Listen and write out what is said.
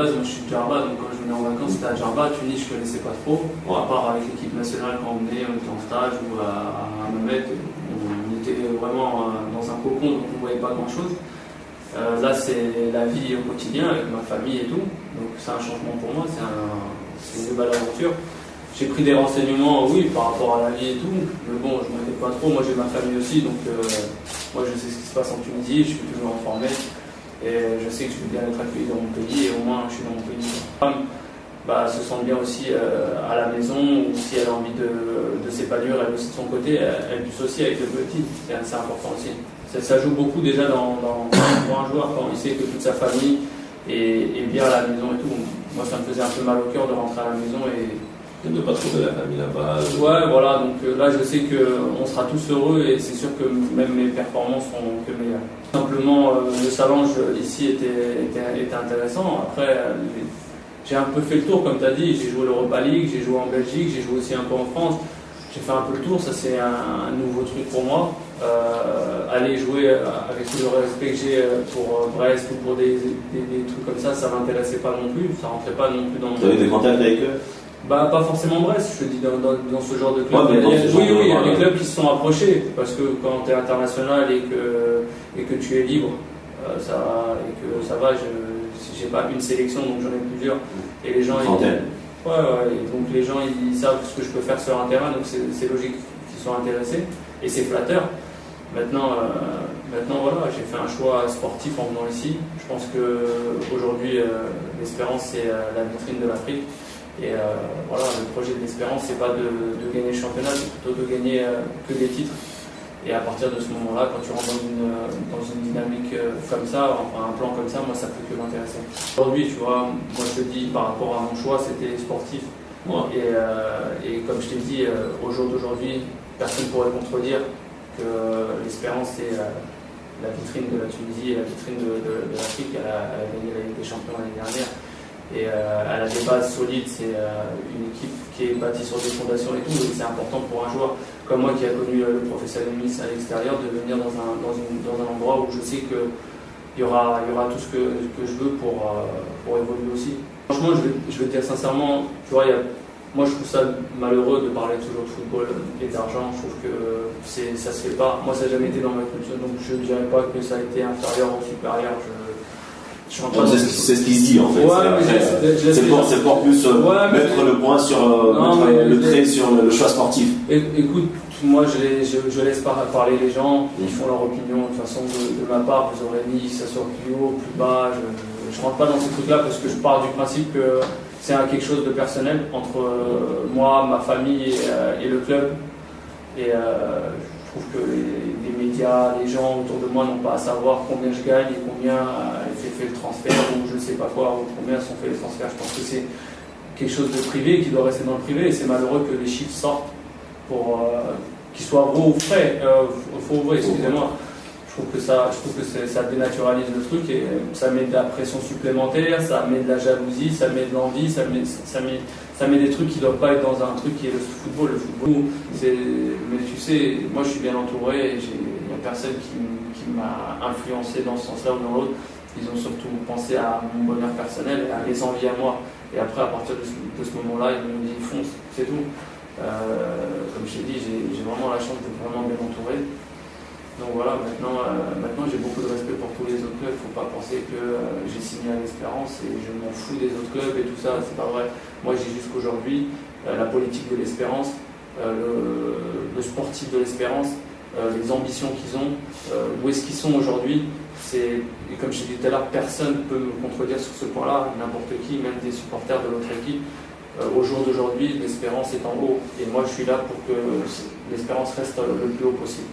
base, moi je suis de Djerba, donc quand je venais en vacances, c'était à Djerba. Tunis, je connaissais pas trop. À part avec l'équipe nationale quand on venait, on était en stage ou à Mamet, on était vraiment dans un cocon, donc on ne voyait pas grand chose. Là, c'est la vie au quotidien avec ma famille et tout, donc c'est un changement pour moi, c'est une nouvelle aventure. J'ai pris des renseignements, oui, par rapport à la vie et tout, mais bon, je ne m'inquiète pas trop. Moi, j'ai ma famille aussi, donc moi, je sais ce qui se passe en Tunisie, je suis toujours informé, et je sais que je vais bien être accueilli dans mon pays, et au moins, je suis dans mon pays. Ma femme se sent bien aussi à la maison, ou si elle a envie de s'épanouir, elle aussi de son côté, elle puisse aussi avec le petit, c'est important aussi. Ça joue beaucoup déjà pour un joueur quand il sait que toute sa famille est bien à la maison et tout. Moi, ça me faisait un peu mal au cœur de rentrer à la maison et de ne pas trouver la famille là-bas. Ouais, voilà, donc là je sais qu'on sera tous heureux et c'est sûr que même mes performances seront que meilleures. Simplement, le challenge ici était intéressant. Après, j'ai un peu fait le tour, comme tu as dit. J'ai joué l'Europa League, j'ai joué en Belgique, j'ai joué aussi un peu en France. J'ai fait un peu le tour, ça c'est un nouveau truc pour moi. Aller jouer avec tout le respect que j'ai pour Brest ou pour des trucs comme ça m'intéressait pas non plus. Ça rentrait pas non plus dans mon... Tu avais des contacts avec eux? Pas forcément Brest, je te dis dans ce genre de club. Ouais, il y a des clubs qui se sont approchés, parce que quand tu es international et que tu es libre, et que ça va, j'ai pas une sélection, donc j'en ai plusieurs. Et les gens, et donc les gens ils savent ce que je peux faire sur un terrain, donc c'est logique qu'ils soient intéressés, et c'est flatteur. Maintenant voilà, j'ai fait un choix sportif en venant ici. Je pense qu'aujourd'hui, l'Espérance, c'est la vitrine de l'Afrique. Et voilà, le projet de l'Espérance, c'est pas de gagner le championnat, c'est plutôt de gagner que des titres. Et à partir de ce moment-là, quand tu rentres dans une dynamique comme ça, enfin un plan comme ça, moi ça peut que m'intéresser. Aujourd'hui, tu vois, moi je te dis par rapport à mon choix, c'était sportif. Ouais. Et comme je t'ai dit, au jour d'aujourd'hui, personne ne pourrait contredire que l'Espérance c'est la vitrine de la Tunisie et la vitrine de l'Afrique. Elle a gagné la Ligue des Champions l'année dernière. Et elle a des bases solides, c'est une équipe qui est bâtie sur des fondations et tout, et c'est important pour un joueur comme moi qui a connu le professionnalisme à l'extérieur de venir dans un endroit où je sais qu'il y aura tout ce que je veux pour évoluer aussi. Franchement, je vais te dire sincèrement, tu vois, moi je trouve ça malheureux de parler toujours de football et d'argent. Je trouve que ça se fait pas. Moi ça n'a jamais été dans ma culture, donc je ne dirais pas que ça a été inférieur ou supérieur. C'est ce qui se dit en fait. Ouais, c'est pour plus mettre le point sur le trait sur le choix sportif. Écoute, moi je laisse parler les gens, ils font leur opinion. De toute façon, de ma part, vous aurez dit que ça soit plus haut, plus bas. Je rentre pas dans ces trucs-là parce que je pars du principe que c'est quelque chose de personnel entre moi, ma famille et le club. Et je trouve que les médias, les gens autour de moi n'ont pas à savoir combien je gagne et combien est fait le transfert ou je ne sais pas quoi, ou combien sont faits les transferts. Je pense que c'est quelque chose de privé qui doit rester dans le privé et c'est malheureux que les chiffres sortent pour qu'ils soient gros ou frais. Faux ou vrai, excusez-moi. Je trouve que ça dénaturalise le truc et ça met de la pression supplémentaire, ça met de la jalousie, ça met de l'envie, ça met des trucs qui ne doivent pas être dans un truc qui est le football. Le football, mais tu sais, moi je suis bien entouré et il n'y a personne qui m'a influencé dans ce sens-là ou dans l'autre. Ils ont surtout pensé à mon bonheur personnel et à mes envies à moi. Et après, à partir de ce moment-là, ils m'ont dit fonce, c'est tout. Comme je t'ai dit, j'ai vraiment la chance d'être vraiment bien entouré. Donc voilà, maintenant j'ai beaucoup de respect pour tous les autres clubs. Il ne faut pas penser que j'ai signé à l'Espérance et je m'en fous des autres clubs et tout ça, c'est pas vrai. Moi j'ai juste qu'aujourd'hui, la politique de l'Espérance, le sportif de l'Espérance, les ambitions qu'ils ont, où est-ce qu'ils sont aujourd'hui, et comme je t'ai dit tout à l'heure, personne ne peut me contredire sur ce point-là, n'importe qui, même des supporters de l'autre équipe. Au jour d'aujourd'hui, l'Espérance est en haut et moi je suis là pour que l'Espérance reste le plus haut possible.